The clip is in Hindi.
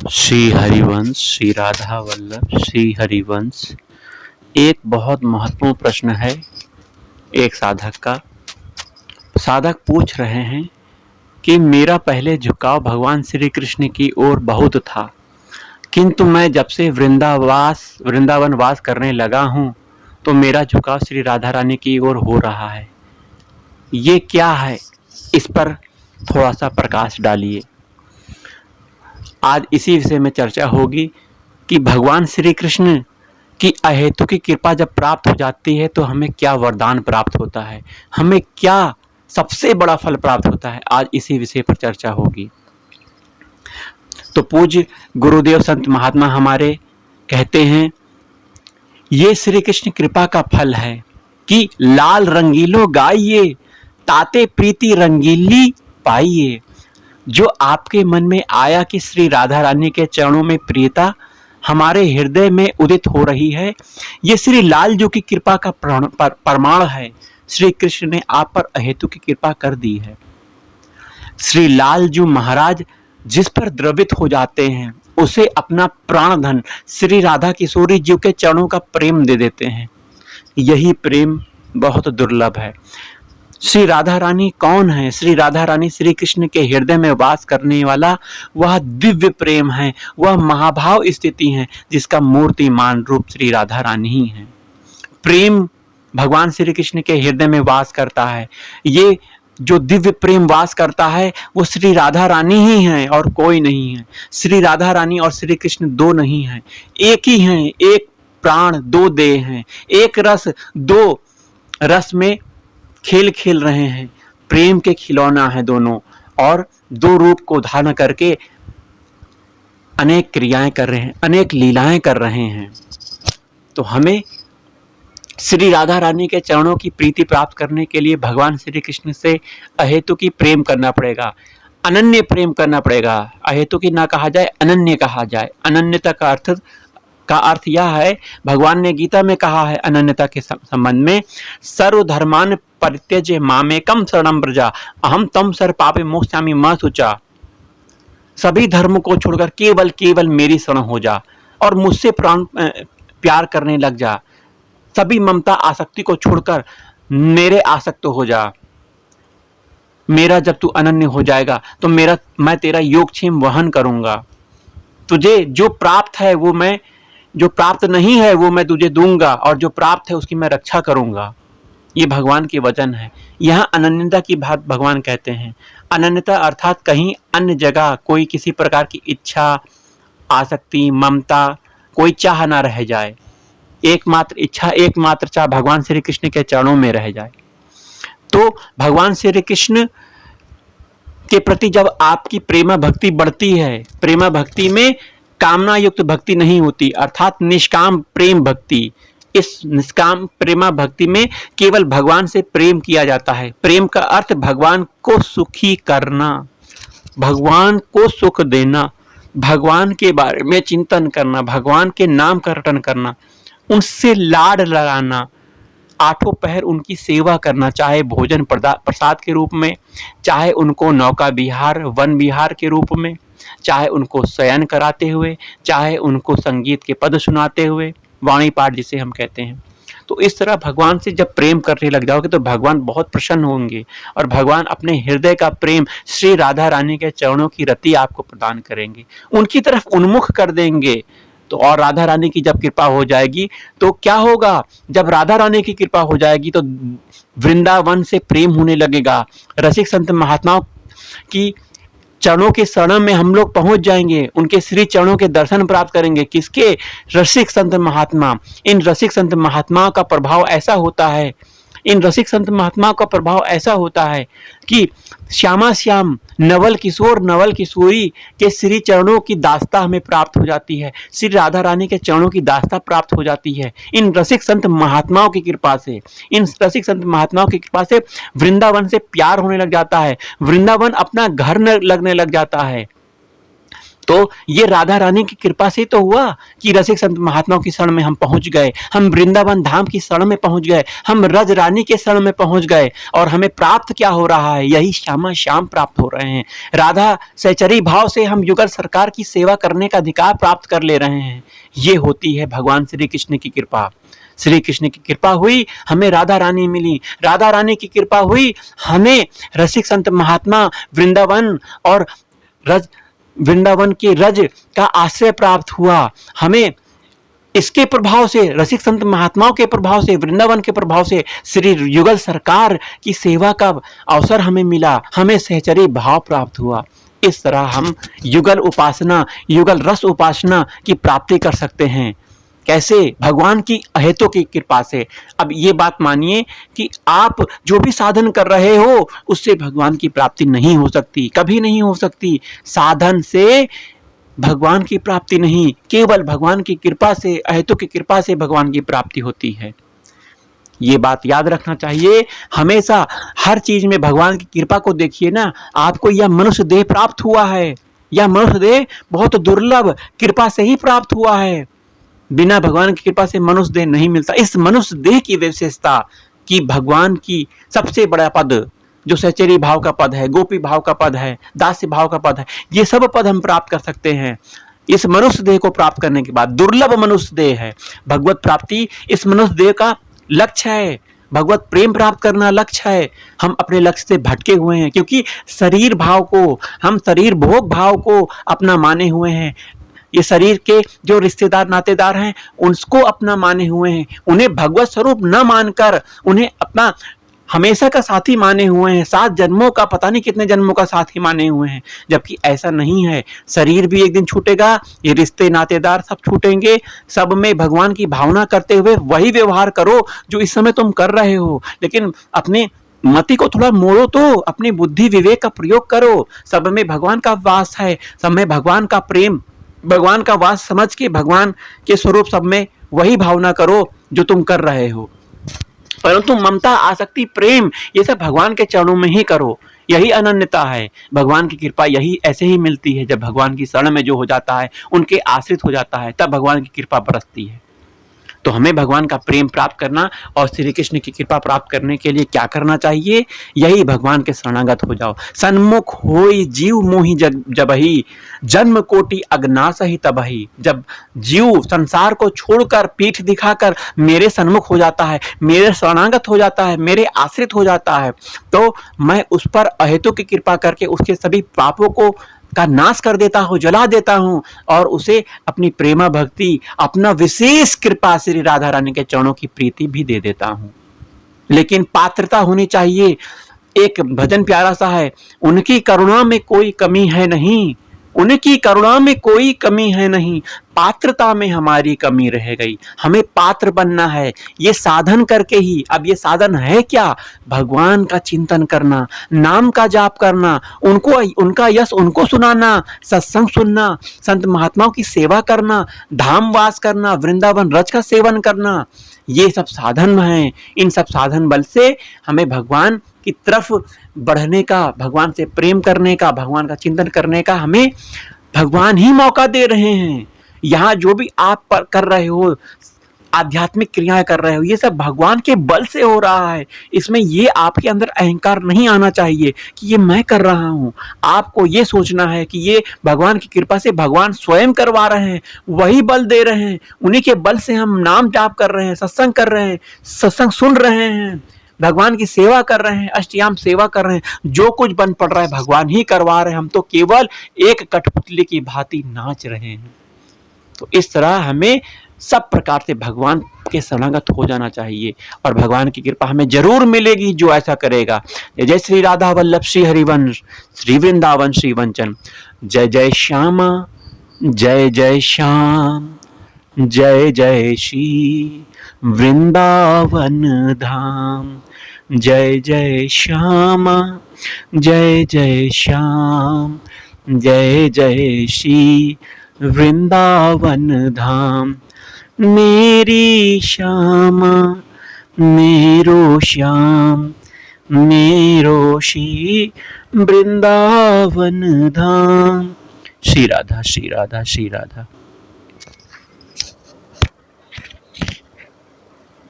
श्री हरिवंश, श्री राधा वल्लभ, श्री हरिवंश। एक बहुत महत्वपूर्ण प्रश्न है एक साधक का। साधक पूछ रहे हैं कि मेरा पहले झुकाव भगवान श्री कृष्ण की ओर बहुत था, किंतु मैं जब से वृंदावन वास करने लगा हूँ तो मेरा झुकाव श्री राधा रानी की ओर हो रहा है। ये क्या है, इस पर थोड़ा सा प्रकाश डालिए। आज इसी विषय में चर्चा होगी कि भगवान श्री कृष्ण की अहेतु की कृपा जब प्राप्त हो जाती है तो हमें क्या वरदान प्राप्त होता है, हमें क्या सबसे बड़ा फल प्राप्त होता है। आज इसी विषय पर चर्चा होगी। तो पूज्य गुरुदेव संत महात्मा हमारे कहते हैं, ये श्री कृष्ण कृपा का फल है कि लाल रंगीलो गाइए, ताते प्रीति रंगीली पाइए। जो आपके मन में आया कि श्री राधा रानी के चरणों में प्रियता हमारे हृदय में उदित हो रही है, ये श्री लाल जो की कृपा का प्रमाण है। श्री कृष्ण ने आप पर अहेतु की कृपा कर दी है। श्री लाल जो महाराज जिस पर द्रवित हो जाते हैं उसे अपना प्राण धन श्री राधा किशोरी जी के चरणों का प्रेम दे देते हैं। यही प्रेम बहुत दुर्लभ है। श्री राधा रानी कौन है? श्री राधा रानी श्री कृष्ण के हृदय में वास करने वाला वह दिव्य प्रेम है, वह महाभाव स्थिति है जिसका मूर्तिमान रूप श्री राधा रानी ही है। प्रेम भगवान श्री कृष्ण के हृदय में वास करता है। ये जो दिव्य प्रेम वास करता है वो श्री राधा रानी ही है और कोई नहीं है। श्री राधा रानी और श्री कृष्ण दो नहीं है, एक ही हैं। एक प्राण दो देह हैं, एक रस दो रस में खेल रहे हैं। प्रेम के खिलौना है दोनों, और दो रूप को धारण करके अनेक क्रियाएं कर रहे हैं, अनेक लीलाएं कर रहे हैं। तो हमें श्री राधा रानी के चरणों की प्रीति प्राप्त करने के लिए भगवान श्री कृष्ण से अहेतु की प्रेम करना पड़ेगा, अनन्य प्रेम करना पड़ेगा। अहेतु की ना कहा जाए, अनन्य कहा जाए। अनन्यता का अर्थ यह है, भगवान ने गीता में कहा है अनन्यता के संबंध में, सर्वधर्मान परित्यज्य मामेकम शरणं व्रज अहम तं सर्व पापे मोक्षयामि मा शुचा। सभी धर्म को छोड़कर केवल मेरी शरण हो जा और मुझसे प्यार करने लग जा। सभी ममता आसक्ति को छोड़कर मेरे आसक्त हो जा। मेरा जब तू अनन्य हो जाएगा तो मैं तेरा योगक्षेम वहन करूंगा। तुझे जो प्राप्त है वो मैं, जो प्राप्त नहीं है वो मैं तुझे दूंगा, और जो प्राप्त है उसकी मैं रक्षा करूंगा। ये भगवान के वचन है। यहाँ अनन्यता की बात भगवान कहते हैं। अनन्यता अर्थात कहीं अन्य जगह कोई किसी प्रकार की इच्छा, आसक्ति, ममता, कोई चाह ना रह जाए। एकमात्र इच्छा, एकमात्र चाह भगवान श्री कृष्ण के चरणों में रह जाए। तो भगवान श्री कृष्ण के प्रति जब आपकी प्रेमा भक्ति बढ़ती है, प्रेमा भक्ति में कामना युक्त भक्ति नहीं होती, अर्थात निष्काम प्रेम भक्ति। इस निष्काम प्रेमा भक्ति में केवल भगवान से प्रेम किया जाता है। प्रेम का अर्थ भगवान को सुखी करना, भगवान को सुख देना, भगवान के बारे में चिंतन करना, भगवान के नाम का रटन करना, उनसे लाड लगाना, आठों पहर उनकी सेवा करना, चाहे भोजन प्रसाद के रूप में, चाहे उनको नौका विहार वन विहार के रूप में, चाहे उनको शयन कराते हुए, चाहे उनको संगीत के पद सुनाते हुए, वाणी पाठ जिसे हम कहते हैं। तो इस तरह भगवान से जब प्रेम करने लग जाओगे तो भगवान बहुत प्रसन्न होंगे और भगवान अपने हृदय का प्रेम श्री राधा रानी के चरणों की रति आपको प्रदान करेंगे, उनकी तरफ उन्मुख कर देंगे। तो और राधा रानी की जब कृपा हो जाएगी तो क्या होगा? जब राधा रानी की कृपा हो जाएगी तो वृंदावन से प्रेम होने लगेगा। रसिक संत महात्माओं की चरणों के शरण में हम लोग पहुंच जाएंगे, उनके श्री चरणों के दर्शन प्राप्त करेंगे। किसके? रसिक संत महात्मा। इन रसिक संत महात्माओं का प्रभाव ऐसा होता है, इन रसिक संत महात्माओं का प्रभाव ऐसा होता है कि श्यामा श्याम नवल किशोर नवल किशोरी के श्री चरणों की दास्ता हमें प्राप्त हो जाती है, श्री राधा रानी के चरणों की दास्ता प्राप्त हो जाती है इन रसिक संत महात्माओं की कृपा से। इन रसिक संत महात्माओं की कृपा से वृंदावन से प्यार होने लग जाता है, वृंदावन अपना घर लगने लग जाता है। तो ये राधा रानी की कृपा से तो हुआ कि रसिक संत महात्माओं की शरण में हम पहुंच गए, हम वृंदावन धाम की शरण में पहुंच गए, हम रज रानी के शरण में पहुंच गए। और हमें प्राप्त क्या हो रहा है? यही श्यामा श्याम प्राप्त हो रहे हैं। राधा सहचरी भाव से हम युगल सरकार की सेवा करने का अधिकार प्राप्त कर ले रहे हैं। ये होती है भगवान श्री कृष्ण की कृपा। श्री कृष्ण की कृपा हुई, हमें राधा रानी मिली। राधा रानी की कृपा हुई, हमें रसिक संत महात्मा वृंदावन और वृंदावन के रज का आश्रय प्राप्त हुआ। हमें इसके प्रभाव से, रसिक संत महात्माओं के प्रभाव से, वृंदावन के प्रभाव से श्री युगल सरकार की सेवा का अवसर हमें मिला, हमें सहचरी भाव प्राप्त हुआ। इस तरह हम युगल उपासना, युगल रस उपासना की प्राप्ति कर सकते हैं। कैसे? भगवान की अहेतु की कृपा से। अब ये बात मानिए कि आप जो भी साधन कर रहे हो उससे भगवान की प्राप्ति नहीं हो सकती, कभी नहीं हो सकती। साधन से भगवान की प्राप्ति नहीं, केवल भगवान की कृपा से, अहेतु की कृपा से भगवान की प्राप्ति होती है। ये बात याद रखना चाहिए हमेशा। हर चीज में भगवान की कृपा को देखिए ना। आपको यह मनुष्य देह प्राप्त हुआ है, यह मनुष्य देह बहुत दुर्लभ कृपा से ही प्राप्त हुआ है। बिना भगवान की कृपा से मनुष्य देह नहीं मिलता। इस मनुष्य देह की विशेषता कि भगवान की सबसे बड़ा पद जो सहचरी भाव का पद है, गोपी भाव का पद है, दास्य भाव का पद है, ये सब पद हम प्राप्त कर सकते हैं इस मनुष्य देह को प्राप्त करने के बाद। दुर्लभ मनुष्य देह है। भगवत प्राप्ति इस मनुष्य देह का लक्ष्य है। भगवत प्रेम प्राप्त करना लक्ष्य है। हम अपने लक्ष्य से भटके हुए हैं क्योंकि शरीर भाव को, हम शरीर भोग भाव को अपना माने हुए हैं। ये शरीर के जो रिश्तेदार नातेदार हैं उनको अपना माने हुए हैं। उन्हें भगवत स्वरूप न मानकर उन्हें अपना हमेशा का साथी माने हुए हैं। 7 जन्मों का, पता नहीं कितने जन्मों का साथी माने हुए हैं, जबकि ऐसा नहीं है। शरीर भी एक दिन छूटेगा, ये रिश्ते नातेदार सब छूटेंगे। सब में भगवान की भावना करते हुए वही व्यवहार करो जो इस समय तुम कर रहे हो। लेकिन अपने मति को थोड़ा मोड़ो, तो अपनी बुद्धि विवेक का प्रयोग करो। सब में भगवान का वास है, सब में भगवान का प्रेम, भगवान का वास समझ के भगवान के स्वरूप सब में वही भावना करो जो तुम कर रहे हो। परंतु ममता, आसक्ति, प्रेम ये सब भगवान के चरणों में ही करो। यही अनन्यता है। भगवान की कृपा यही ऐसे ही मिलती है। जब भगवान की शरण में जो हो जाता है, उनके आश्रित हो जाता है, तब भगवान की कृपा बरसती है। तो हमें भगवान का प्रेम प्राप्त करना और श्री कृष्ण की कृपा प्राप्त करने के लिए क्या करना चाहिए? यही भगवान के शरणागत हो जाओ। सन्मुख होई जीव मोहि जबहि, जन्म कोटि अज्ञासहि तबहि। जब जीव संसार को छोड़कर, पीठ दिखाकर मेरे सन्मुख हो जाता है, मेरे शरणागत हो जाता है, मेरे आश्रित हो जाता है, तो मैं उस पर अहेतु की कृपा करके उसके सभी पापों को का नाश कर देता हूँ, जला देता हूँ और उसे अपनी प्रेमा भक्ति, अपना विशेष कृपा श्री राधा रानी के चरणों की प्रीति भी दे देता हूँ। लेकिन पात्रता होनी चाहिए। एक भजन प्यारा सा है, उनकी करुणा में कोई कमी है नहीं, उनकी करुणा में कोई कमी है नहीं, पात्रता में हमारी कमी रह गई। हमें पात्र बनना है, ये साधन करके ही। अब ये साधन है क्या? भगवान का चिंतन करना, नाम का जाप करना, उनको, उनका यश उनको सुनाना, सत्संग सुनना, संत महात्माओं की सेवा करना, धाम वास करना, वृंदावन रज का सेवन करना, ये सब साधन हैं। इन सब साधन बल से हमें भगवान की तरफ बढ़ने का, भगवान से प्रेम करने का, भगवान का चिंतन करने का हमें भगवान ही मौका दे रहे हैं। यहाँ जो भी आप कर रहे हो, आध्यात्मिक क्रियाएं कर रहे हो, ये सब भगवान के बल से हो रहा है। इसमें ये आपके अंदर अहंकार नहीं आना चाहिए कि ये मैं कर रहा हूँ। आपको ये सोचना है कि ये भगवान की कृपा से भगवान स्वयं करवा रहे हैं, वही बल दे रहे हैं। उन्हीं के बल से हम नाम जाप कर रहे हैं, सत्संग कर रहे हैं, सत्संग सुन रहे हैं, भगवान की सेवा कर रहे हैं, अष्टयाम सेवा कर रहे हैं। जो कुछ बन पड़ रहा है भगवान ही करवा रहे हैं। हम तो केवल एक कठपुतली की भांति नाच रहे हैं। तो इस तरह हमें सब प्रकार से भगवान के शरणागत हो जाना चाहिए और भगवान की कृपा हमें जरूर मिलेगी जो ऐसा करेगा। जय श्री राधा वल्लभ श्री हरिवंश, श्री वृंदावन श्री वंचन। जय जय श्यामा, जय जय श्याम, जय जय श्री वृंदावन धाम। जय जय श्यामा, जय जय श्याम, जय जय श्री वृंदावन धाम। मेरी श्यामा, मेरो श्याम, मेरो श्री वृंदावन धाम। श्री राधा श्री राधा श्री राधा।